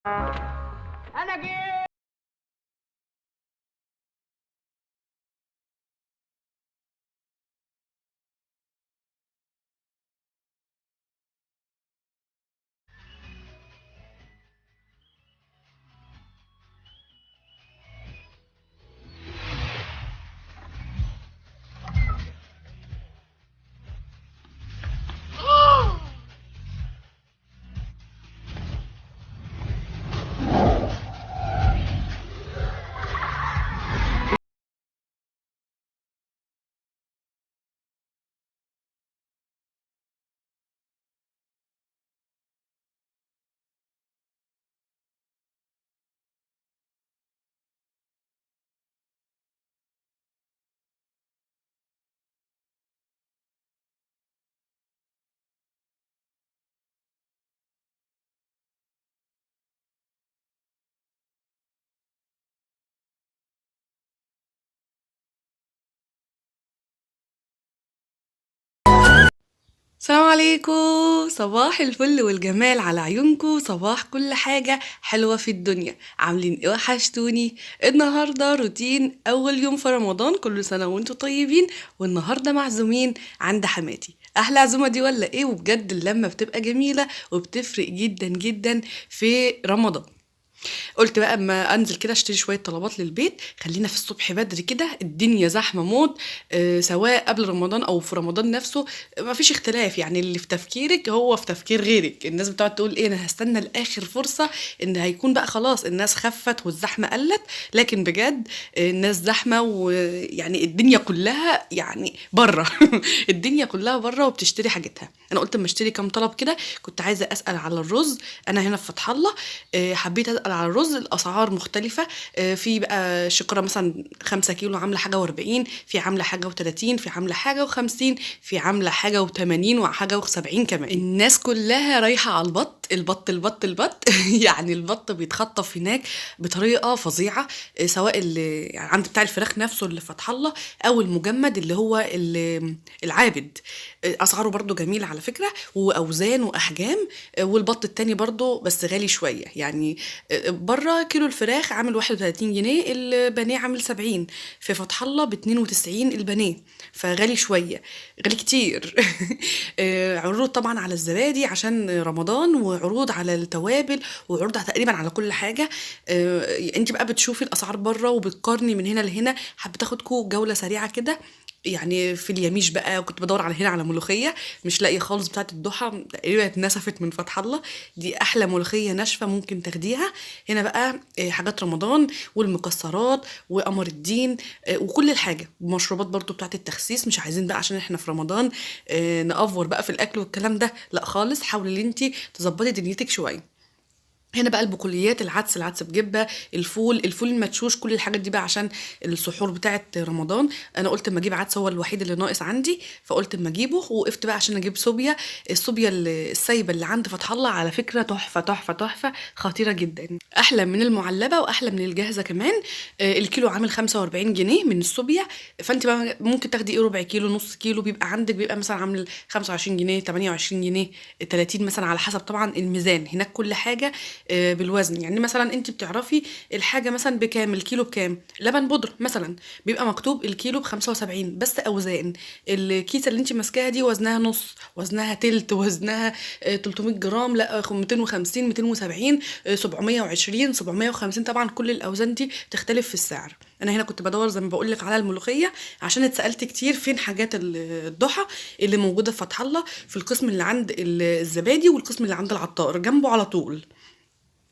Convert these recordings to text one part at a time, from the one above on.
انا جيت. السلام عليكم، صباح الفل والجمال على عيونكم، صباح كل حاجة حلوة في الدنيا. عاملين ايه؟ وحشتوني. النهاردة روتين أول يوم في رمضان، كل سنة وانتم طيبين. والنهاردة معزومين عند حماتي. أحلى عزومة دي ولا ايه؟ وبجد اللمة بتبقى جميلة وبتفرق جدا جدا في رمضان. قلت بقى اما انزل كده اشتري شويه طلبات للبيت، خلينا في الصبح بدري كده، الدنيا زحمه موت. سواء قبل رمضان او في رمضان نفسه، ما فيش اختلاف. يعني اللي في تفكيرك هو في تفكير غيرك. الناس بتقعد تقول ايه، انا هستنى لاخر فرصه ان هيكون بقى خلاص الناس خفت والزحمه قلت. لكن بجد الناس زحمه، ويعني الدنيا كلها يعني بره. الدنيا كلها بره وبتشتري حاجتها. انا قلت اما اشتري كام طلب كده، كنت عايزه اسال على الرز. انا هنا في فتح الله. حبيت اسال على الرز، الاسعار مختلفه. في بقى شكاره مثلا 5 كيلو عامله حاجه و40، في عامله حاجه و30، في عامله حاجه و50، في عامله حاجه و80 وحاجه و70 كمان. الناس كلها رايحه على البط البط البط البط. يعني البط بيتخطف هناك بطريقه فظيعه. سواء اللي يعني عند بتاع الفراخ نفسه اللي فتح الله، او المجمد اللي هو العابد. اسعاره برضو جميله على فكره، واوزان واحجام. والبط التاني برضو بس غالي شويه يعني. بره كيلو الفراخ عامل 31 جنيه، البانيه عامل 70. في فتح الله ب 92 البانيه. فغالي شويه، غالي كتير. عروض طبعا على الزبادي عشان رمضان، وعروض على التوابل، وعروض تقريبا على كل حاجه. انت بقى بتشوفي الاسعار بره وبتقارني من هنا لهنا. حابه تاخدكوا جوله سريعه كده. يعني في اليميش بقى كنت بدور على هنا على ملوخيه، مش لاقيه خالص. بتاعه الضحى تقريبا اتنسفت من فتح الله. دي احلى ملوخيه ناشفه ممكن تاخديها. هنا بقى حاجات رمضان والمكسرات وقمر الدين. وكل الحاجه، ومشروبات برضو بتاعه التخسيس. مش عايزين بقى عشان احنا في رمضان نأفور بقى في الاكل والكلام ده، لا خالص. حاولي ان انت تظبطي دنيتك شويه. هنا بقى البقوليات، العدس بجبه، الفول المدشوش، كل الحاجات دي بقى عشان السحور بتاعت رمضان. انا قلت اما اجيب عدس، هو الوحيد اللي ناقص عندي، فقلت اما اجيبه. وقفت بقى عشان اجيب صوبيا. الصوبيا السايبه اللي عند فتح الله على فكره تحفه تحفه تحفه، خطيره جدا، احلى من المعلبه واحلى من الجاهزه كمان. الكيلو عامل 45 جنيه من الصوبيا. فانت بقى ممكن تاخدي ايه، ربع كيلو، نص كيلو، بيبقى عندك بيبقى مثلا عامل 25 جنيه، 28 جنيه، 30 مثلا، على حسب طبعا الميزان. هناك كل حاجه بالوزن. يعني مثلا انت بتعرفي الحاجه مثلا بكام، الكيلو بكام. لبن بودره مثلا بيبقى مكتوب الكيلو ب 75، بس اوزان. الكيسه اللي انت ماسكاها دي وزنها نص، وزنها تلت، وزنها 300 جرام، لا 250، 270، 720، 750. طبعا كل الاوزان دي تختلف في السعر. انا هنا كنت بدور زي ما بقول لك على الملوخيه، عشان اتسالت كتير فين حاجات الضحى اللي موجوده في فتح الله، في القسم اللي عند الزبادي والقسم اللي عند العطار جنبه على طول.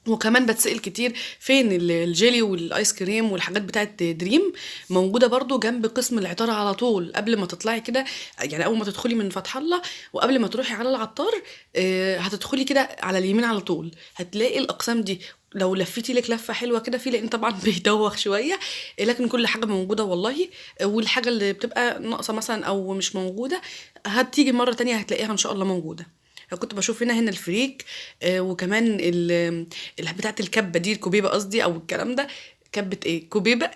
وكمان بتسأل كتير فين الجيلي والايس كريم والحاجات بتاعت دريم، موجودة برضو جنب قسم العطارة على طول قبل ما تطلعي كده. يعني اول ما تدخلي من فتح الله وقبل ما تروحي على العطار، هتدخلي كده على اليمين على طول، هتلاقي الاقسام دي. لو لفيتي لك لفه حلوه كده فيه، لان طبعا بيدوخ شويه. لكن كل حاجه موجوده والله. والحاجه اللي بتبقى ناقصه مثلا او مش موجوده، هتيجي مره تانية هتلاقيها ان شاء الله موجوده. كنت بشوف هنا الفريك. وكمان بتاعه الكبه دي، الكوبيبه قصدي، او الكلام ده. كبه ايه، كوبيبه.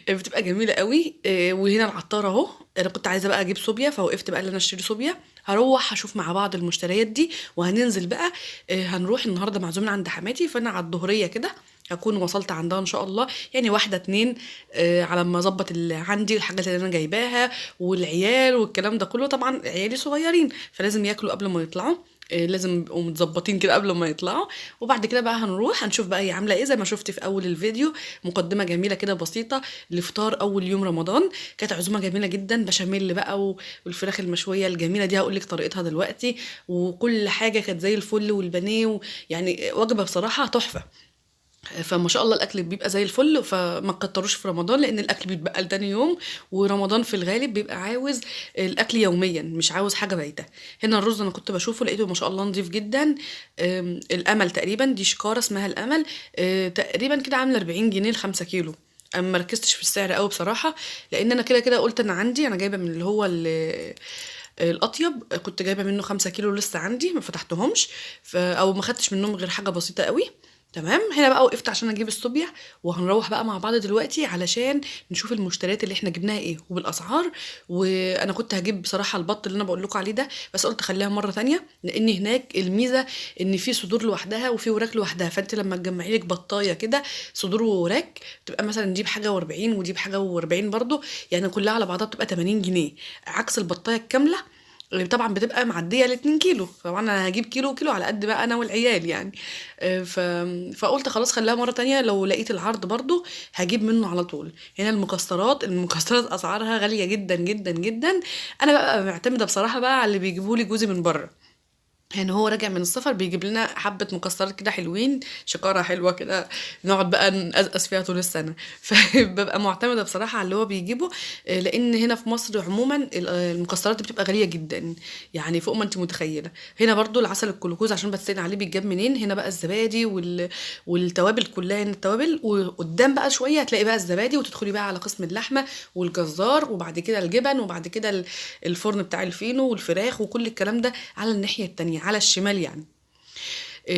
بتبقى جميله قوي. وهنا العطار اهو، انا كنت عايزه بقى اجيب صوبيا، فوقفت بقى ان انا اشتري صوبيا. هروح اشوف مع بعض المشتريات دي وهننزل بقى. هنروح النهارده معزومين عند حماتي، فانا على الظهريه كده هكون وصلت عندها ان شاء الله، يعني واحده اتنين. على ما اظبط اللي عندي الحاجات اللي انا جايباها والعيال والكلام ده كله. طبعا عيالي صغيرين فلازم ياكلوا قبل ما يطلعوا، لازم يبقوا متظبطين كده قبل ما يطلعوا. وبعد كده بقى هنروح هنشوف بقى هي عامله ايه، زي ما شفتي في اول الفيديو مقدمه جميله كده بسيطه لفطار اول يوم رمضان. كانت عزومه جميله جدا، بشاميل بقى والفراخ المشويه الجميله دي هقول لك طريقتها دلوقتي. وكل حاجه كانت زي الفل، والبانيه يعني وجبه بصراحه تحفه. فما شاء الله الاكل بيبقى زي الفل، فما تكتروش في رمضان لان الاكل بيتبقى لتاني يوم. ورمضان في الغالب بيبقى عاوز الاكل يوميا، مش عاوز حاجه بايته. هنا الرز انا كنت بشوفه لقيته ما شاء الله نظيف جدا. الامل تقريبا، دي شكاره اسمها الامل. تقريبا كده عامله 40 جنيه ل 5 كيلو. انا ما ركزتش في السعر قوي بصراحه، لان انا كده كده قلت انا عندي، انا جايبه من اللي هو الاطيب، كنت جايبه منه 5 كيلو لسه عندي ما فتحتهمش. او ما خدتش منهم غير حاجه بسيطه قوي. تمام. هنا بقى وقفت عشان اجيب الصوبيا، وهنروح بقى مع بعض دلوقتي علشان نشوف المشتريات اللي احنا جبناها ايه وبالاسعار. وانا كنت هجيب بصراحه البط اللي انا بقول لكم عليه ده، بس قلت خليها مره تانية، لان هناك الميزه ان في صدور لوحدها وفي وراك لوحدها. فانت لما تجمعي لك بطايه كده صدور ووراك، تبقى مثلا دي بحاجه و40 ودي بحاجه و40 برضو، يعني كلها على بعضها بتبقى 80 جنيه، عكس البطايه الكامله اللي طبعا بتبقى معديه ال2 كيلو. طبعا انا هجيب كيلو كيلو على قد بقى انا والعيال يعني. فقلت خلاص خليها مره تانية، لو لقيت العرض برضو هجيب منه على طول. هنا المكسرات اسعارها غاليه جدا جدا جدا. انا بقى معتمده بصراحه بقى على اللي بيجيبوا لي جوزي من بره. يعني هو راجع من السفر بيجيب لنا حبة مكسرات كده حلوين، شكارة حلوة كده، نقعد بقى نقزقز فيها طول السنة. فببقى معتمدة بصراحة على اللي هو بيجيبه. لأن هنا في مصر عموما المكسرات بتبقى غالية جدا، يعني فوق ما انت متخيلة. هنا برضو العسل الكلوكوز عشان بتسأل عليه بيتجاب منين. هنا بقى الزبادي والتوابل كلها، هنا التوابل. وقدام بقى شوية هتلاقي بقى الزبادي، وتدخلي بقى على قسم اللحمة والجزار، وبعد كده الجبن، وبعد كده الفرن بتاع الفينو والفراخ وكل الكلام ده على الناحية التانية على الشمال يعني.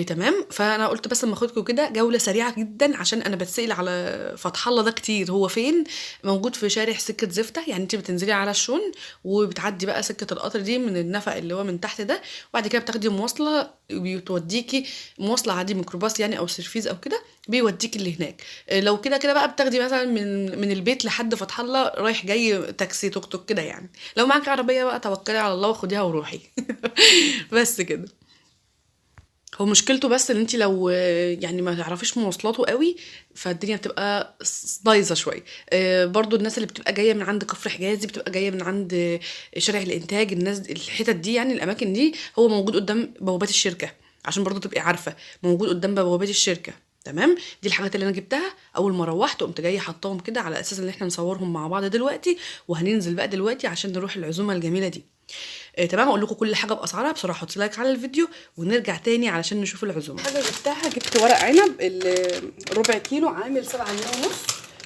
تمام. فانا قلت بس اما اخدكم كده جوله سريعه جدا، عشان انا بتسال على فتح الله ده كتير. هو فين؟ موجود في شارع سكه زفته، يعني انت بتنزلي على الشون وبتعدي بقى سكه القطر دي من النفق اللي هو من تحت ده، وبعد كده بتاخدي مواصله بتوديكي، مواصله عادي ميكروباص يعني او سيرفيز او كده، بيوديكي اللي هناك. لو كده كده بقى بتاخدي مثلا من البيت لحد فتح الله رايح جاي تاكسي توك توك كده يعني. لو معاكي عربيه بقى توكلي على الله وخديها وروحي. بس كده. هو مشكلته بس ان انت لو يعني ما تعرفيش مواصلاته قوي، فالدنيا بتبقى ضايظه شويه. برضو الناس اللي بتبقى جايه من عند كفر حجازي، بتبقى جايه من عند شارع الانتاج، الناس الحتت دي يعني الاماكن دي، هو موجود قدام بوابات الشركه، عشان برضو تبقي عارفه موجود قدام بوابات الشركه. تمام. دي الحاجات اللي انا جبتها اول ما روحت، قمت جايه حطاهم كده على اساس ان احنا نصورهم مع بعض دلوقتي، وهننزل بقى دلوقتي عشان نروح العزومه الجميله دي. تمام. اقول لكم كل حاجه باسعارها بسرعه. حطي لايك على الفيديو ونرجع تاني علشان نشوف العزومه. حاجه جبتها، جبت ورق عنب الربع كيلو عامل 7 جنيه ونص.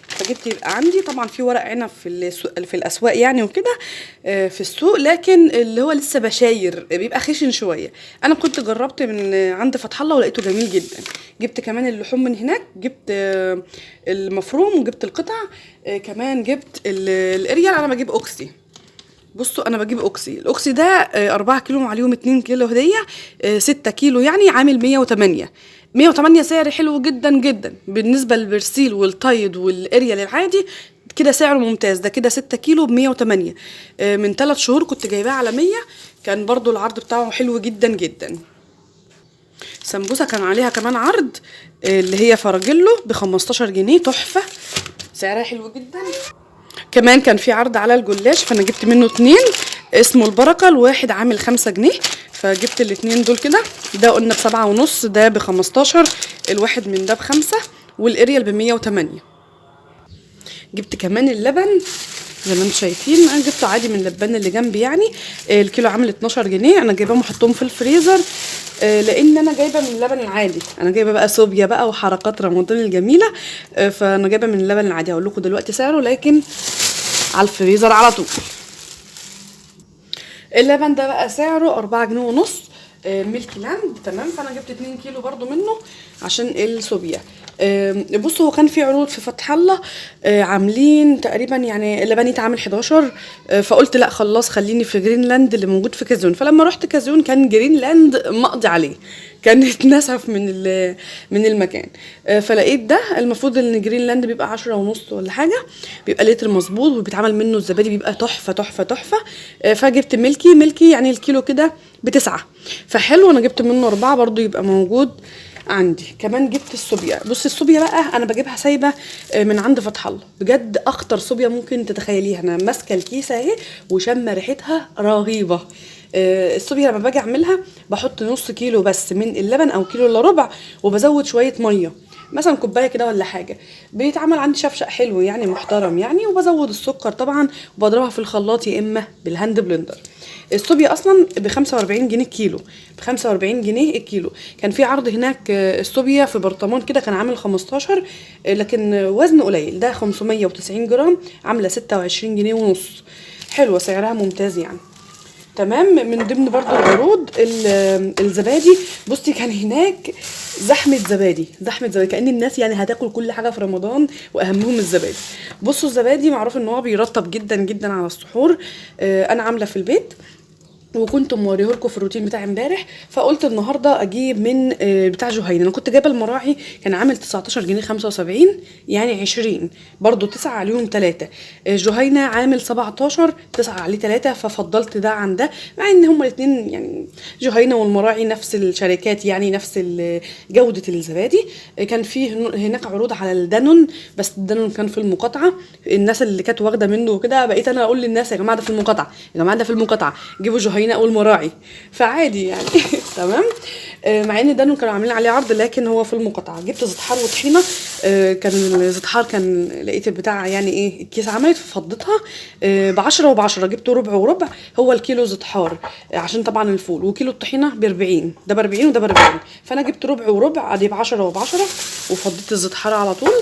فجبت يبقى عندي طبعا في ورق عنب في الاسواق يعني وكده، في السوق، لكن اللي هو لسه بشاير بيبقى خشن شويه. انا كنت جربت من عند فتح الله ولقيته جميل جدا. جبت كمان اللحوم من هناك، جبت المفروم وجبت القطع. كمان جبت الاريال. انا بجيب اوكسي. بصوا انا بجيب اوكسي. الاوكسي ده 4 كيلو عليهم 2 كيلو هديه، 6 كيلو يعني عامل 108. 108 سعر حلو جدا جدا بالنسبه للبرسيل والتايد والاريال العادي، كده سعره ممتاز. ده كده 6 كيلو ب 108. من 3 شهور كنت جايباه على 100، كان برضو العرض بتاعه حلو جدا جدا. سمبوسه كان عليها كمان عرض، اللي هي فراجيلو ب 15 جنيه تحفه، سعرها حلو جدا. كمان كان في عرض على الجلاش، فانا جبت منه 2 اسمه البركه، الواحد عامل 5 جنيه، فجبت الاتنين دول كده. ده قلنا ب7.5، ده ب15، الواحد من ده ب5، والاريال ب108. جبت كمان اللبن زي ما انتم شايفين، انا جبته عادي من اللبان اللي جنبي يعني. الكيلو عامل 12 جنيه. انا جايباهم محطهم في الفريزر، لان انا جايبه من اللبن العادي. انا جايبه بقى صوبيا بقى وحركات رمضان الجميله، فانا جايبه من اللبن العادي. هقول لكم دلوقتي سعره، لكن على الفريزر على طول. اللبن ده بقى سعره 4 جنيه ونص، ميلكي لاند. تمام. فانا جبت 2 كيلو برضو منه عشان الصوبيا. بصوا هو كان في عروض في فتح الله، عاملين تقريبا يعني اللبانيت عامل 11. فقلت لا خلاص خليني في جرينلاند اللي موجود في كازون. فلما رحت كازون كان جرينلاند مقضي عليه، كان اتنسف من المكان. فلقيت ده المفروض ان جرينلاند بيبقى 10 ونص ولا حاجه، بيبقى لتر مظبوط وبيتعمل منه الزبادي، بيبقى تحفه تحفه تحفه. فجبت ملكي يعني الكيلو كده ب9. فحلو، انا جبت منه 4 برضو يبقى موجود عندي. كمان جبت الصوبيا. بص الصوبيا بقى انا بجيبها سايبه من عند فتح الله، بجد اخطر صوبيا ممكن تتخيليها. انا ماسكه الكيسه اهي وشامه ريحتها رهيبه. الصوبيا لما باجي اعملها بحط نص كيلو بس من اللبن او كيلو الا ربع، وبزود شويه ميه مثلا كوبايه كده ولا حاجه. بيتعمل عندي شفشق حلو يعني محترم يعني، وبزود السكر طبعا وبضربها في الخلاط يا اما بالهاند بلندر. الصوبيا اصلا ب 45 جنيه الكيلو، ب 45 جنيه الكيلو. كان في عرض هناك الصوبيا في برطمان كده كان عامل 15، لكن وزنه قليل. ده 590 جرام عامله 26 جنيه ونص. حلوه سعرها ممتاز يعني. تمام. من ضمن برضو العروض الزبادي. بصي كان هناك زحمة زبادي كأن الناس يعني هتاكل كل حاجة في رمضان واهمهم الزبادي. بصوا الزبادي معروف ان هو بيرطب جدا جدا على السحور. انا عاملة في البيت وكنت موريه لكم في الروتين بتاع امبارح، فقلت النهارده اجيب من بتاع جهينه. انا كنت جايبه المراعي كان عامل 19 جنيه 75 يعني 20، برضو 9 عليهم 3. جهينه عامل 17 9 عليه 3، ففضلت ده عن ده، مع ان هما الاثنين يعني جهينه والمراعي نفس الشركات يعني نفس جوده الزبادي. كان في هناك عروض على الدانون، بس الدانون كان في المقاطعه. الناس اللي كانت واخده منه وكده بقيت انا اقول للناس يا جماعه ده في المقاطعه، يا جماعه ده في المقاطعه، جيبوا جهينه او المراعي. فعادي يعني تمام. مع ان دانون كانوا عاملين عليه عرض لكن هو في المقاطعه. جبت زيتحار وطحينه. كان الزيتحار كان لقيت البتاع يعني ايه الكيس عملت ففضيتها ب10 وب10، جبت ربع وربع. هو الكيلو زيتحار عشان طبعا الفول، وكيلو الطحينه ب40، ده ب40 وده ب40. فانا جبت ربع وربع ادي ب10 وب10 وفضيت الزيتحار على طول.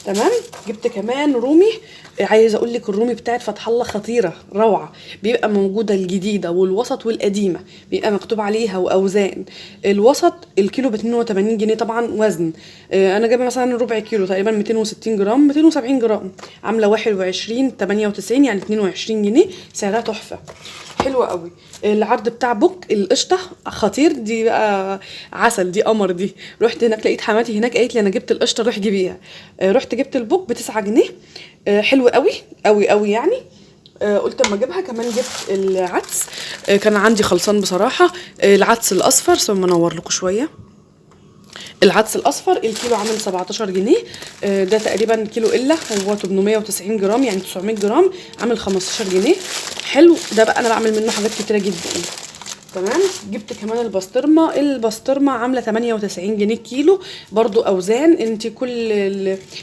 تمام. جبت كمان رومي. عايزه اقول لك الرومي بتاعت فتح الله خطيره روعه، بيبقى موجوده الجديده والوسط والقديمه، بيبقى مكتوب عليها واوزان. الوسط الكيلو ب 82 جنيه طبعا وزن. انا جايبه مثلا ربع كيلو تقريبا 260 جرام 270 جرام عامله 21 98 يعني 22 جنيه. سعرها تحفه حلوه قوي. العرض بتاع بوك القشطه خطير، دي بقى عسل، دي قمر دي. رحت هناك لقيت حماتي هناك قالت لي انا جبت القشطه روح جيبيها. رحت جبت البوك ب9 جنيه. حلو قوي قوي قوي يعني. قلت اما اجيبها. كمان جبت العدس. كان عندي خلصان بصراحه. العدس الاصفر ثم انور لكم شويه. العدس الاصفر الكيلو عامل 17 جنيه. ده تقريبا كيلو الا هو 890 جرام يعني 900 جرام عامل 15 جنيه. حلو ده بقى انا بعمل منه حاجات كتيره جدا. تمام. جبت كمان البسطرمه عامله 98 جنيه كيلو، برضو اوزان. انت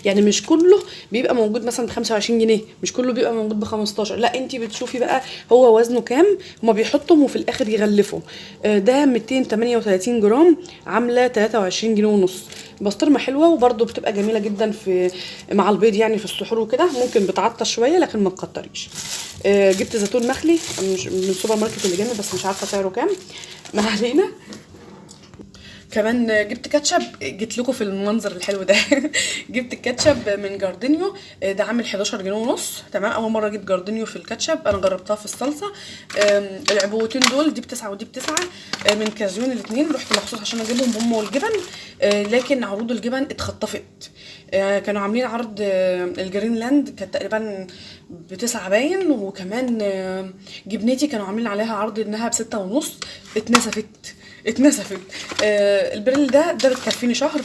يعني مش كله بيبقى موجود مثلا ب 25 جنيه، مش كله بيبقى موجود ب 15، لا انت بتشوفي بقى هو وزنه كام، هما بيحطهم وفي الاخر يغلفوا. ده 238 جرام عامله 23 جنيه ونص. بسطرمه حلوه وبرضو بتبقى جميله جدا في مع البيض يعني في السحور وكده، ممكن بتعطش شويه لكن ما تكتريش. جبت زيتون مخلي من السوبر ماركت اللي جنبي بس مش عارفه سعره كام، ما علينا. كمان جبت كاتشب، جيت لكم في المنظر الحلو ده جبت الكاتشب من جاردينيو. ده عامل 11 جنيه ونص. تمام. اول مره اجيب جاردينيو في الكاتشب، انا جربتها في الصلصه. العبوتين دول دي ب9 ودي ب9 من كازيون الاثنين. رحت مخصوص عشان اجيبهم هم والجبن. لكن عروض الجبن اتخطفت. كانوا عاملين عرض الجرينلاند كانت تقريبا ب9 باين، وكمان جبنتي كانوا عاملين عليها عرض انها ب6 ونص. اتنسفت. البريل ده بتكفيني شهر،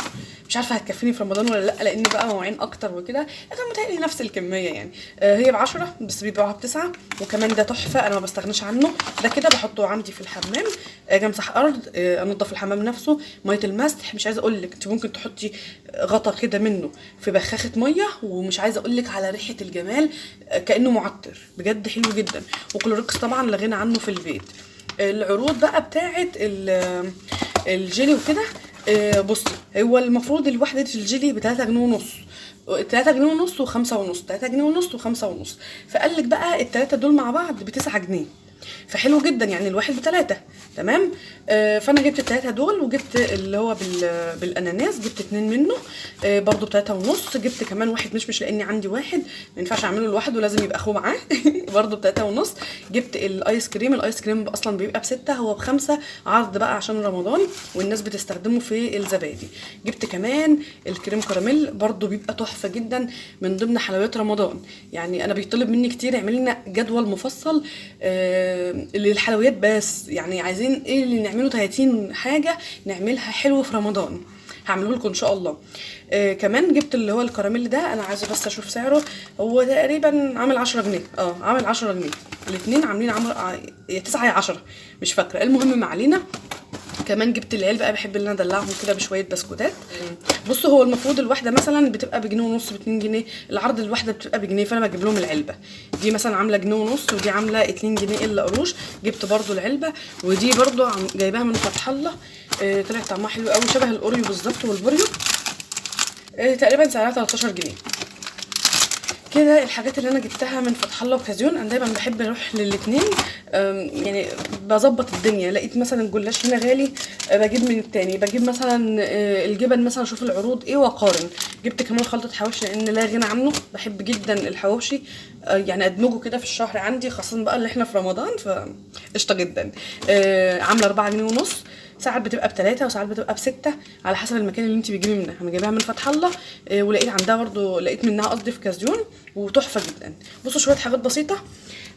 مش عارفه هتكفيني في رمضان ولا لا لان بقى مواعين اكتر وكده، لكن متهيألي نفس الكميه يعني. هي ب10 بس بيبيعوها ب9. وكمان ده تحفه انا ما بستغناش عنه. ده كده بحطه عندي في الحمام. اجي امسح ارض انضف الحمام نفسه، ميه المسح مش عايزه اقول لك انت ممكن تحطي غطا كده منه في بخاخه ميه، ومش عايزه اقول لك على ريحه الجمال كانه معطر بجد حلو جدا. وكلوركس طبعا لا غنى عنه في البيت. العروض بقى بتاعه الجيلي وكده. بصي هو المفروض الوحده الجيلي ب3 جنيه ونص، 3 جنيه ونص و5 ونص، 3 جنيه ونص و5 ونص. فقال لك بقى الثلاثه دول مع بعض ب9 جنيه، فحلو جدا يعني الواحد ب3. تمام. فانا جبت التلاتة دول، وجبت اللي هو بالاناناس جبت 2 منه برضو ب3.5. جبت كمان واحد مش لاني عندي واحد ما ينفعش اعمله لوحده، لازم يبقى اخوه معاه برضو ب3.5. جبت الايس كريم اصلا بيبقى ب6، هو ب5 عرض بقى عشان رمضان والناس بتستخدمه في الزبادي. جبت كمان الكريم كراميل برضو بيبقى تحفه جدا من ضمن حلويات رمضان. يعني انا بيطلب مني كتير اعملي لنا جدول مفصل للحلويات، بس يعني عايزين ايه اللي نعمله 30 حاجه نعملها حلو في رمضان، هعمله لكم ان شاء الله. كمان جبت اللي هو الكراميل ده، انا عايزه بس اشوف سعره، هو تقريبا عامل 10 جنيه. عامل 10 جنيه الاثنين، عاملين يا 9 يا 10 مش فاكره، المهم ما علينا. كمان جبت العيال بقى، بحب ان انا ادلعهم كده بشويه بسكوتات. بصوا هو المفروض الواحده مثلا بتبقى بجنيه ونص، ب2 جنيه العرض، الواحده بتبقى بجنيه، فانا بجيب لهم العلبه دي مثلا عامله جنيه ونص، ودي عامله 2 جنيه الا قروش. جبت برضو العلبه، ودي برضو جايباها من فتح الله. طلع طعمها حلو قوي، شبه الاوريو بالظبط والبوريو. تقريبا سعرها 13 جنيه كده. الحاجات اللي انا جبتها من فتح الله وكازيون، انا دايما بحب اروح للاثنين، يعني بظبط الدنيا. لقيت مثلا الجلاش هنا غالي، بجيب من التاني. بجيب مثلا الجبن مثلا، اشوف العروض ايه واقارن. جبت كمان خلطه حواوشي لان لا غنى عنه، بحب جدا الحواوشي، يعني ادمجه كده في الشهر عندي، خاصه بقى اللي احنا في رمضان، فقشطه جدا. عامله 4 جنيه ونص، ساعات بتبقى ب3 وساعات بتبقى ب6 على حسب المكان اللي انت بتجيبي منها. انا جايباها من فتح الله، ولقيت عندها برضو، لقيت منها قصدي في كازيون، وتحفه جدا. بصوا شويه حاجات بسيطه.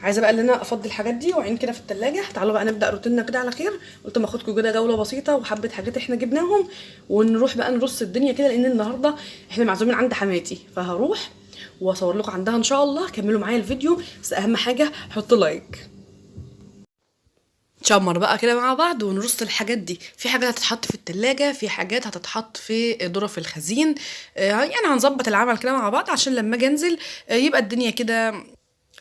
عايزه بقى ان انا افضي الحاجات دي وعين كده في التلاجة. تعالوا بقى نبدا روتيننا كده على خير. قلت ما اخدكم كده جوله بسيطه وحبه حاجات احنا جبناهم، ونروح بقى نرص الدنيا كده، لان النهارده احنا معزومين عند حماتي، فهروح واصور لكم عندها ان شاء الله. كملوا معايا الفيديو، بس اهم حاجه حطوا لايك. نشمر بقى كده مع بعض ونرص الحاجات دي. في حاجات هتتحط في التلاجة، في حاجات هتتحط في ظرف الخزين. يعني هنظبط العمل كده مع بعض عشان لما اجي انزل يبقى الدنيا كده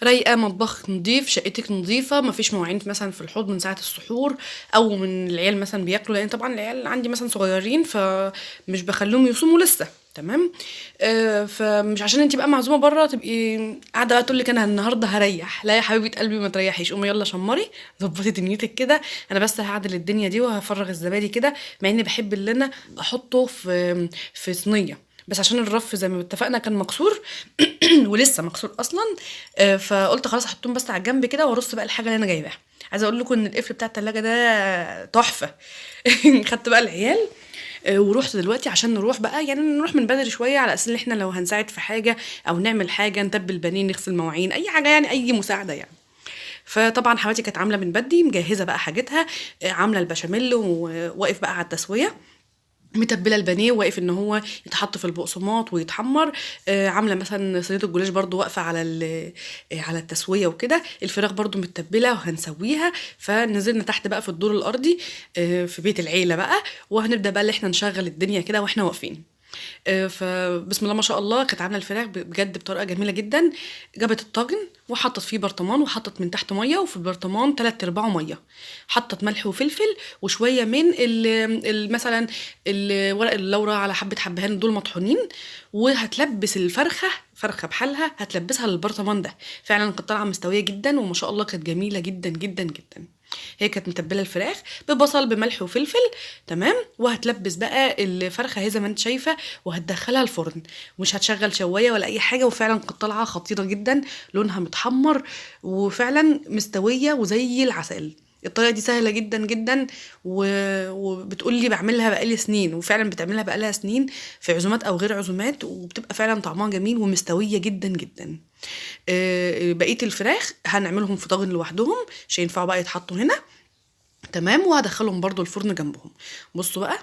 رايقه، مطبخ نضيف، شقتك نظيفه، مفيش مواعين مثلا في الحوض من ساعه السحور، او من العيال مثلا بياكلوا، لان طبعا العيال عندي مثلا صغيرين فمش بخليهم يصوموا لسه. تمام. فمش عشان انت بقى معزومه بره تبقي قاعده بقى تقول لك انا النهارده هريح. لا يا حبيبه قلبي، ما تريحيش، قومي يلا شمري ظبطي دنيتك كده. انا بس هعدل الدنيا دي وهفرغ الزبادي كده، مع اني بحب اللي انا احطه في صينيه، بس عشان الرف زي ما اتفقنا كان مكسور ولسه مكسور اصلا. فقلت خلاص احطهم بس على الجنب كده وارص بقى الحاجه اللي انا جايباها. عايزه اقول لكم ان القفل بتاع التلاجة ده تحفه خدت بقى العيال ورحت دلوقتي عشان نروح بقى، يعني نروح من بدري شويه على اساس ان احنا لو هنساعد في حاجه او نعمل حاجه، نتبل بانيه، نغسل مواعين، اي حاجه يعني، اي مساعده يعني. فطبعا حماتي كانت عامله من بدري، مجهزه بقى حاجتها، عامله البشاميل وواقف بقى على التسويه، متبله البانيه واقف ان هو يتحط في البقسماط ويتحمر. عامله مثلا صينيه الجلاش برضو واقفه على التسويه وكده. الفراخ برضو متبله وهنسويها. فنزلنا تحت بقى في الدور الارضي في بيت العيله بقى، وهنبدا بقى اللي احنا نشغل الدنيا كده واحنا واقفين. فبسم الله ما شاء الله كانت عامله الفراخ بجد بطريقه جميله جدا. جابت الطاجن وحطت فيه برطمان، وحطت من تحت ميه، وفي البرطمان 3/4 ميه. حطت ملح وفلفل وشويه من مثلا ورق اللورا على حبه حبهان دول مطحونين، وهتلبس فرخه بحالها، هتلبسها للبرطمان ده. فعلا كانت طالعه مستويه جدا وما شاء الله كانت جميله جدا جدا جدا. هي كانت متبله الفراخ ببصل بملح وفلفل. تمام. وهتلبس بقى الفرخه اهي زي ما انت شايفه، وهتدخلها الفرن، ومش هتشغل شوايه ولا اي حاجه. وفعلا كانت طالعه خطيره جدا، لونها متحمر وفعلا مستويه وزي العسل. الطريقه دي سهله جدا جدا، وبتقول لي بعملها بقالي سنين، وفعلا بتعملها بقالها سنين في عزومات او غير عزومات، وبتبقى فعلا طعمها جميل ومستويه جدا جدا. بقيه الفراخ هنعملهم في طاجن لوحدهم، مش هينفعوا بقى يتحطوا هنا. تمام. وهدخلهم برضو الفرن جنبهم. بصوا بقى،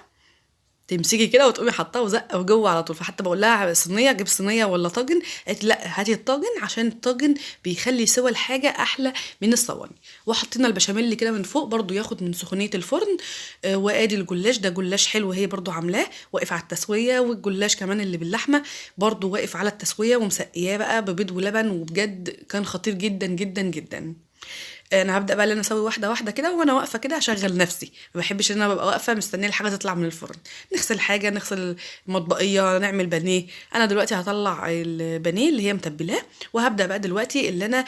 تمسكي كده وتقومي حاطاه وزقه وجوه على طول. فحتى بقول لها صينيه، جيب صينيه ولا طاجن؟ قالت لا هاتي الطاجن، عشان الطاجن بيخلي سوى الحاجه احلى من الصواني. وحطينا البشاميل كده من فوق برضو ياخد من سخونيه الفرن. وادي الجلاش ده جلاش حلو، هي برضو عاملاه واقف على التسويه. والجلاش كمان اللي باللحمه برضو واقف على التسويه ومسقياه بقى ببيض ولبن، وبجد كان خطير جدا جدا جدا. انا هبدا بقى ان انا اسوي واحده واحده كده، وانا واقفه كده اشغل نفسي. ما بحبش ان انا ببقى واقفه مستنيه الحاجه تطلع من الفرن. نغسل حاجه، نغسل المطبقيه، نعمل بانيه. انا دلوقتي هطلع البانيه اللي هي متبلاه، وهبدا بقى دلوقتي اللي انا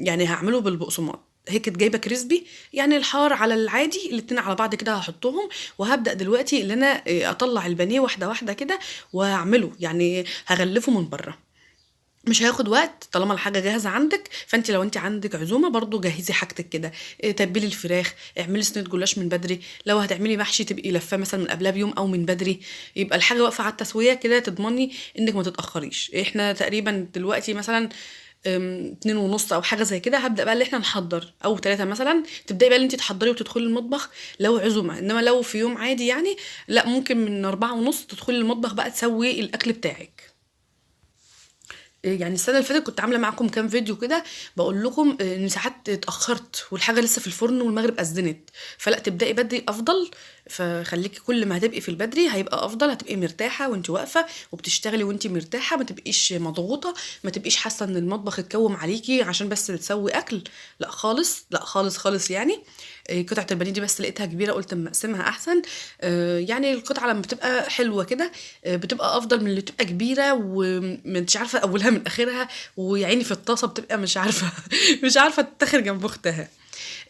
يعني هعمله بالبقسماط. هيك كانت جايبه كريسبي، يعني الحار على العادي الاتنين على بعض كده هحطهم. وهبدا دلوقتي ان انا اطلع البانيه واحده واحده كده واعمله، يعني هغلفه من بره. مش هياخد وقت طالما الحاجه جاهزه عندك. فانت لو انت عندك عزومه برضو جهزي حاجتك كده، تبلي الفراخ، اعملي صينيه جلاش من بدري. لو هتعملي محشي تبقي لفاه مثلا من قبلها بيوم او من بدري، يبقى الحاجه واقفه على التسويه كده، تضمني انك ما تتاخريش. احنا تقريبا دلوقتي مثلا 2:30 او حاجه زي كده، هبدا بقى اللي احنا نحضر، او 3 مثلا تبداي بقى اللي انت تحضري وتدخلي المطبخ لو عزومه. انما لو في يوم عادي يعني لا، ممكن من 4:30 تدخلي المطبخ بقى تسوي الاكل بتاعك. يعني السنه اللي فاتت كنت عامله معاكم كام فيديو كده بقول لكم ان ساعات اتاخرت والحاجه لسه في الفرن والمغرب اذنت، فلا تبداي بدري افضل. فخليكي كل ما هتبقي في البدري هيبقى افضل، هتبقي مرتاحه وانت واقفه وبتشتغلي وانت مرتاحه، ما تبقيش مضغوطه، ما تبقيش حاسه ان المطبخ اتكوم عليكي عشان بس بتسوي اكل. لا خالص، لا خالص خالص يعني. قطعه البانيه دي بس لقيتها كبيره قلت اما اقسمها احسن. يعني القطعه لما بتبقى حلوه كده بتبقى افضل من اللي تبقى كبيره ومش عارفه اولها من اخرها، ويعني في الطاسه بتبقى مش عارفه مش عارفه تتاخر جنب اختها.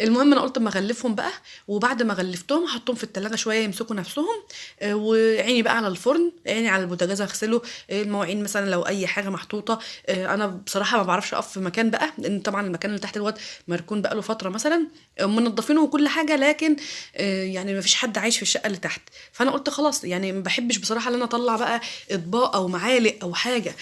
المهم انا قلت اما اغلفهم بقى، وبعد ما غلفتهم هحطهم في التلاجة شويه يمسكوا نفسهم. وعيني بقى على الفرن، عيني على البوتاجاز اغسله. المواعين مثلا لو اي حاجه محطوطه، انا بصراحه ما بعرفش اقف في مكان بقى، لان طبعا المكان اللي تحت دوت مركون بقى له فتره مثلا، منضفينه وكل حاجه، لكن يعني ما فيش حد عايش في الشقه اللي تحت. فانا قلت خلاص يعني ما بحبش بصراحه ان انا اطلع بقى اطباق او معالق او حاجه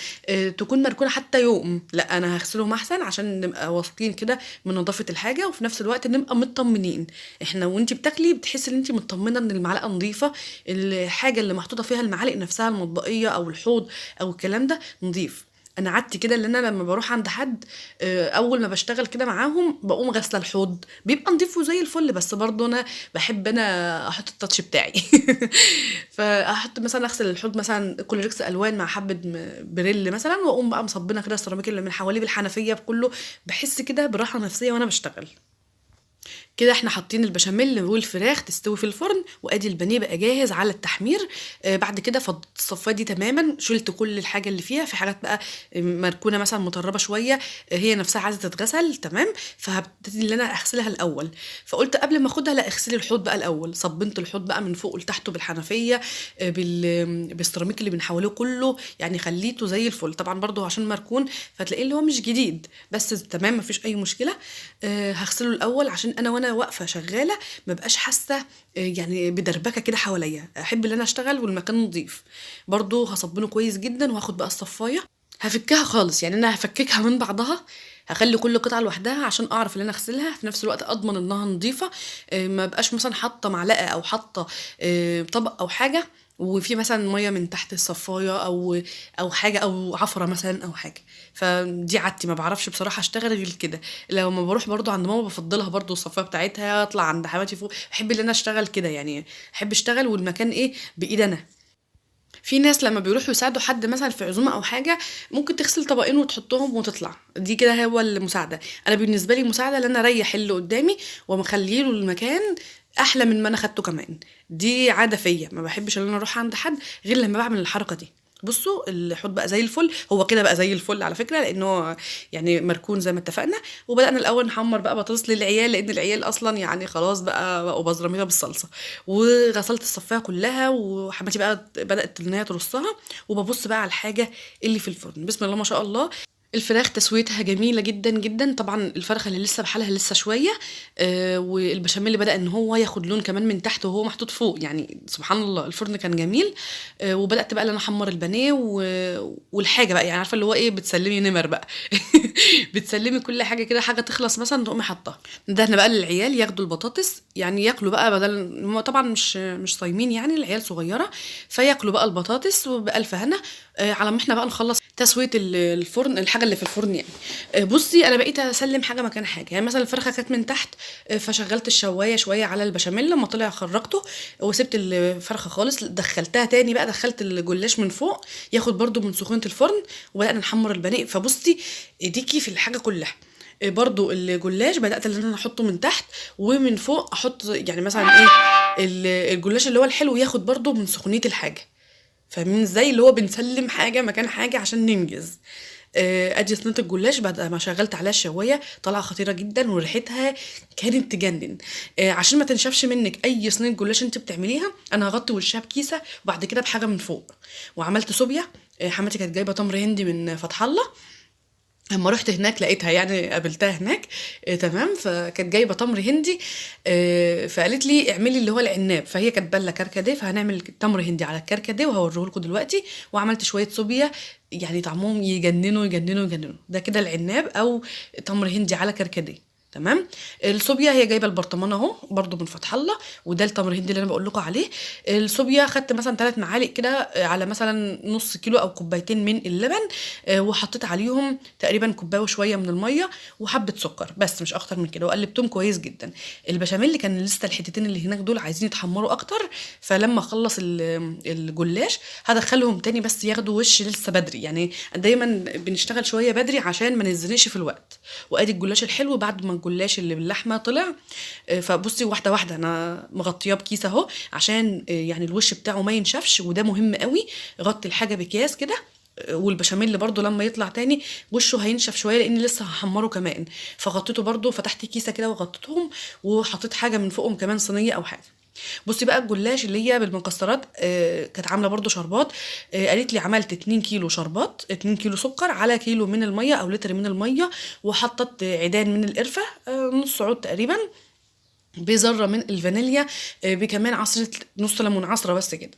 تكون مركونه حتى يوم، لا انا هغسلهم احسن عشان نبقى واثقين كده من نظافه الحاجه، وفي نفس الوقت نبقى مطمنين. احنا وانتي بتاكلي بتحسي ان انتي مطمنه ان المعلقه نظيفه، الحاجه اللي محطوطه فيها المعالق نفسها المطبقيه او الحوض او الكلام ده نظيف. انا عادتي كده، لان انا لما بروح عند حد اول ما بشتغل كده معاهم بقوم غاسله الحوض بيبقى نظيف وزي الفل، بس برضه انا بحب انا احط التاتش بتاعي فاحط مثلا اغسل الحوض مثلا كلوريكس الوان مع حبه بريل مثلا، واقوم بقى مصبنه كده السيراميك اللي من حواليه بالحنفيه بكله، بحس كده براحه نفسيه وانا بشتغل. كده احنا حاطين البشاميل والفراخ تستوي في الفرن، وادي البانيه بقى جاهز على التحمير. بعد كده فضيت الصفايه دي تماما، شلت كل الحاجه اللي فيها، في حاجات بقى مركونه مثلا مطربه شويه هي نفسها عايزه تتغسل تمام، فهبتدي ان انا اغسلها الاول. فقلت قبل ما اخدها لا اغسلي الحوض بقى الاول، صبنت الحوض بقى من فوق لتحته بالحنفيه بالسيراميك اللي من حواليه كله، يعني خليته زي الفل. طبعا برضو عشان مركون فتلاقيه اللي هو مش جديد، بس تمام مفيش اي مشكله. هغسله الاول عشان وانا واقفه شغاله ما بقاش حاسه يعني بدربكه كده حواليا، احب ان انا اشتغل والمكان نظيف. برضو هصبنه كويس جدا، وهاخد بقى الصفايه هفكها خالص، يعني انا هفككها من بعضها، هخلي كل قطعه لوحدها عشان اعرف ان انا اغسلها، في نفس الوقت اضمن انها نظيفه. ما بقاش مثلا حاطه معلقه او حاطه طبق او حاجه وفي مثلا ميه من تحت الصفايه او حاجه او عفره مثلا او حاجه. فدي عادتي، ما بعرفش بصراحه اشتغل غير كده. لما بروح برضو عند ماما بفضلها برضو الصفايه بتاعتها، اطلع عند حماتي فوق بحب ان انا اشتغل كده، يعني احب اشتغل والمكان ايه بايد انا. في ناس لما بيروحوا يساعدوا حد مثلا في عزومه او حاجه ممكن تغسل طبقين وتحطهم وتطلع، دي كده هو المساعده. انا بالنسبه لي مساعده لان انا اريح اللي قدامي ومخليه له المكان احلى من ما انا خدته كمان. دي عاده فيا، ما بحبش ان انا اروح عند حد غير لما بعمل الحركه دي. بصوا الحوض بقى زي الفل، هو كده بقى زي الفل على فكره، لانه يعني مركون زي ما اتفقنا. وبدانا الاول نحمر بقى بطاطس للعيال، لان العيال اصلا يعني خلاص بقى بقوا بزراميطه بالصلصه. وغسلت الصفايه كلها، وحماتي بقى بدات ان هي ترصها، وببص بقى على الحاجه اللي في الفرن. بسم الله ما شاء الله، الفراخ تسويتها جميله جدا جدا. طبعا الفرخه اللي لسه بحالها لسه شويه، والبشاميل اللي بدا ان هو ياخد لون كمان من تحت وهو محطوط فوق، يعني سبحان الله الفرن كان جميل. وبدات بقى ان انا احمر البانيه والحاجه بقى، يعني عارفه اللي هو ايه، بتسلمي نمر بقى بتسلمي كل حاجه كده، حاجه تخلص مثلا تقومي حاطاها. ده احنا بقى للعيال ياخدوا البطاطس، يعني ياكلوا بقى بدل هم طبعا مش صايمين، يعني العيال صغيره، فياكلوا بقى البطاطس وبألف هنا. على ما احنا بقى نخلص تسويه الفرن، الحاجه اللي في الفرن يعني. بصي انا بقيت اسلم حاجه مكان حاجه، يعني مثلا الفرخه كانت من تحت، فشغلت الشوايه شويه على البشاميل، لما طلع خرجته وسبت الفرخه خالص، دخلتها تاني بقى، دخلت الجلاش من فوق ياخد برضو من سخونه الفرن، وبدانا نحمر البانيه. فبصي ايديكي في الحاجه كلها. برضو الجلاش بدات ان انا احطه من تحت ومن فوق، احط يعني مثلا ايه الجلاش اللي هو الحلو ياخد برضو من سخونيه الحاجه. فاهمين ازاي اللي هو بنسلم حاجه مكان حاجه عشان ننجز. ادي صينيه الجلاش بعد ما شغلت عليها الشوايه، طالعه خطيره جدا وريحتها كانت تجنن. عشان ما تنشفش منك اي صينيه جلاش انت بتعمليها، انا هغطي وشها بكيسه وبعد كده بحاجه من فوق. وعملت صوبيا، حماتي كانت جايبه تمر هندي من فتح الله، اما رحت هناك لقيتها يعني قابلتها هناك. تمام، فكانت جايبه تمر هندي. فقالت لي اعملي اللي هو العناب، فهي كانت بله كركديه، فهنعمل تمر هندي على الكركديه وهوريه لكم دلوقتي. وعملت شويه صوبيا يعني طعمهم يجننوا يجننوا يجننوا، ده كده العناب او تمر هندي على كركديه. تمام. الصوبيا هي جايبه البرطمان اهو برضو من فتح الله، وده التمر الهندي اللي انا بقول لكم عليه. الصوبيا خدت مثلا 3 معالق كده على مثلا نص كيلو او كوبايتين من اللبن، وحطيت عليهم تقريبا كوبايه وشويه من الميه وحبه سكر، بس مش اكتر من كده، وقلبتهم كويس جدا. البشاميل اللي كان لسه الحتتين اللي هناك دول عايزين يتحمروا اكتر، فلما اخلص الجلاش هدخلهم تاني بس ياخدوا وش لسه بدري، يعني دايما بنشتغل شويه بدري عشان ما نزنقش في الوقت. وادي الجلاش الحلو بعد ما الجلاش اللي باللحمه طلع. فبصي واحده واحده انا مغطياه بكيس اهو عشان يعني الوش بتاعه ما ينشفش، وده مهم قوي. غطي الحاجه بكياس كده. والبشاميل برضو لما يطلع تاني وشه هينشف شويه لان لسه هحمره كمان، فغطيته برضو، فتحت كيسه كده وغطيتهم، وحطيت حاجه من فوقهم كمان صينيه او حاجه. بصي بقى الجلاش اللي هي بالمكسرات، كانت عامله برضو شربات. قالت لي عملت 2 كيلو شربات، 2 كيلو سكر على كيلو من الميه او لتر من الميه، وحطت عيدان من القرفه، نص عود تقريبا، بذره من الفانيليا، بكمان عصره نص ليمون عصره بس كده.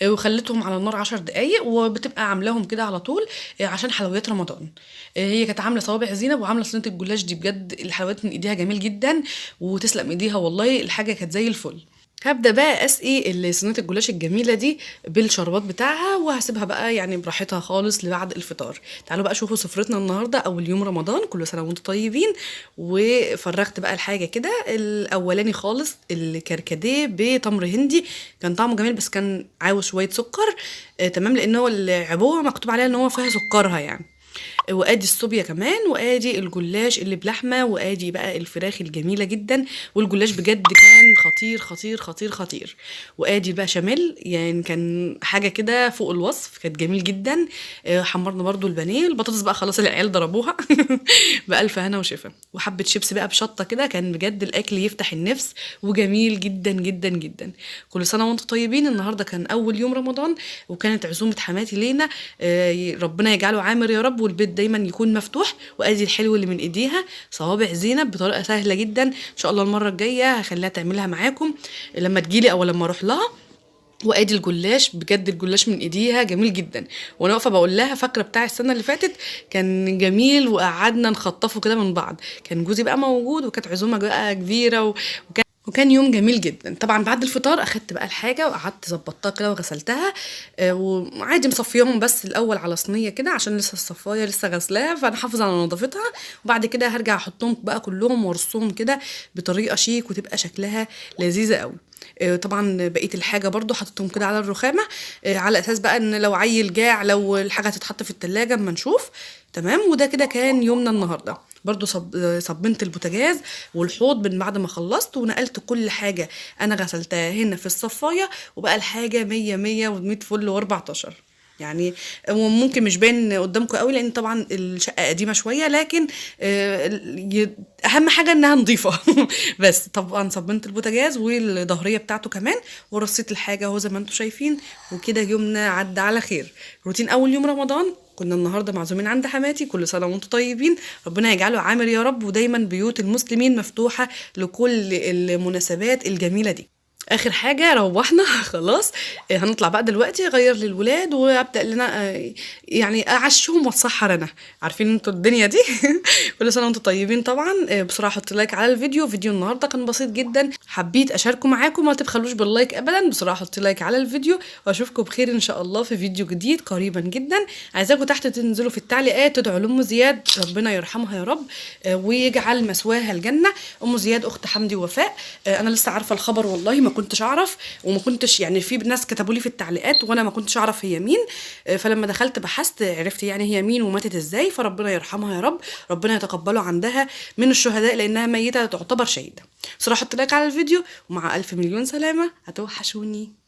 وخليتهم على النار 10 دقايق، وبتبقى عاملاهم كده على طول عشان حلويات رمضان. هي كانت عامله صوابع زينب وعامله صينيه الجلاش دي، بجد الحلويات من ايديها جميل جدا وتسلم ايديها والله، الحاجه كانت زي الفل. هبدا بقى اسقي صينيه الجلاش الجميله دي بالشربات بتاعها، وهسيبها بقى يعني براحتها خالص لبعد الفطار. تعالوا بقى شوفوا سفرتنا النهارده اول يوم رمضان، كل سنه وانتم طيبين. وفرغت بقى الحاجه كده، الاولاني خالص الكركديه بتمر هندي، كان طعمه جميل بس كان عاوز شويه سكر. تمام، لان هو العبوه مكتوب عليها ان هو فيها سكرها يعني. وادي الصوبيا كمان، وادي الجلاش اللي بلحمه، وادي بقى الفراخ الجميله جدا. والجلاش بجد كان خطير خطير خطير خطير. وادي بقى شاميل يعني كان حاجه كده فوق الوصف، كانت جميل جدا. حمرنا برضو البانيه، البطاطس بقى خلاص العيال ضربوها بألف هنا وشفا. وحبه شيبس بقى بشطه كده، كان بجد الاكل يفتح النفس وجميل جدا جدا جدا. كل سنه وانتم طيبين. النهارده كان اول يوم رمضان، وكانت عزومه حماتي لينا، ربنا يجعله عامر يا رب، والبيت دايما يكون مفتوح. وادي الحلو اللي من ايديها صوابع زينب بطريقه سهله جدا، ان شاء الله المره الجايه هخليها تعملها معاكم لما تجيلي او لما اروح لها. وادي الجلاش، بجد الجلاش من ايديها جميل جدا. وانا واقفه بقول لها فاكره بتاع السنه اللي فاتت كان جميل، وقعدنا نخطفه كده من بعض. كان جوزي بقى موجود، وكانت عزومه بقى كبيره وكان يوم جميل جدا. طبعا بعد الفطار اخدت بقى الحاجه وقعدت ظبطتها كده وغسلتها، وعادي مصفيهم بس الاول على صينيه كده عشان لسه الصفايه لسه غسلاها، فانا حافظه على نظافتها. وبعد كده هرجع احطهم بقى كلهم وارصهم كده بطريقه شيك وتبقى شكلها لذيذه قوي. طبعا بقيه الحاجه برضو حطيتهم كده على الرخامه، على اساس بقى ان لو عيل جاع لو الحاجه هتتحط في التلاجة اما نشوف. تمام. وده كده كان يومنا النهارده. برضو صبنت البوتاجاز والحوض من بعد ما خلصت، ونقلت كل حاجه انا غسلتها هنا في الصفايه، وبقى الحاجه 100 100 و100 فل و14 يعني. ممكن مش باين قدامكم قوي لان طبعا الشقه قديمه شويه، لكن اهم حاجه انها نظيفه بس طبعا صبنت البوتاجاز والظهريه بتاعته كمان، ورصيت الحاجه اهو زي ما انتم شايفين. وكده يومنا عدى على خير. روتين اول يوم رمضان، كنا النهارده معزومين عند حماتي، كل سنه وانتم طيبين، ربنا يجعله عامر يا رب، ودايما بيوت المسلمين مفتوحه لكل المناسبات الجميله دي. اخر حاجه روحنا خلاص. هنطلع بقى دلوقتي اغير للولاد وابدا لنا يعني اعشهم واتسحر انا، عارفين انتوا الدنيا دي كل سنه وانتم طيبين. طبعا بسرعه حط لايك على الفيديو، فيديو النهارده كان بسيط جدا، حبيت اشاركه معاكم، ما تبخلوش باللايك ابدا. بسرعه حط لايك على الفيديو، واشوفكم بخير ان شاء الله في فيديو جديد قريبا جدا. عايزاكم تحت تنزلوا في التعليقات تدعوا لام زياد، ربنا يرحمها يا رب ويجعل مثواها الجنه. ام زياد اخت حمدي ووفاء، انا لسه عارفه الخبر والله، ما كنتش اعرف، وما كنتش يعني في ناس كتبوا لي في التعليقات وانا ما كنتش اعرف هي مين. فلما دخلت بحثت عرفت يعني هي مين وماتت ازاي، فربنا يرحمها يا رب، ربنا يتقبله عندها من الشهداء لانها ميته تعتبر شهيده. بصراحه حط لايك على الفيديو، ومع الف مليون سلامه، هتوحشوني.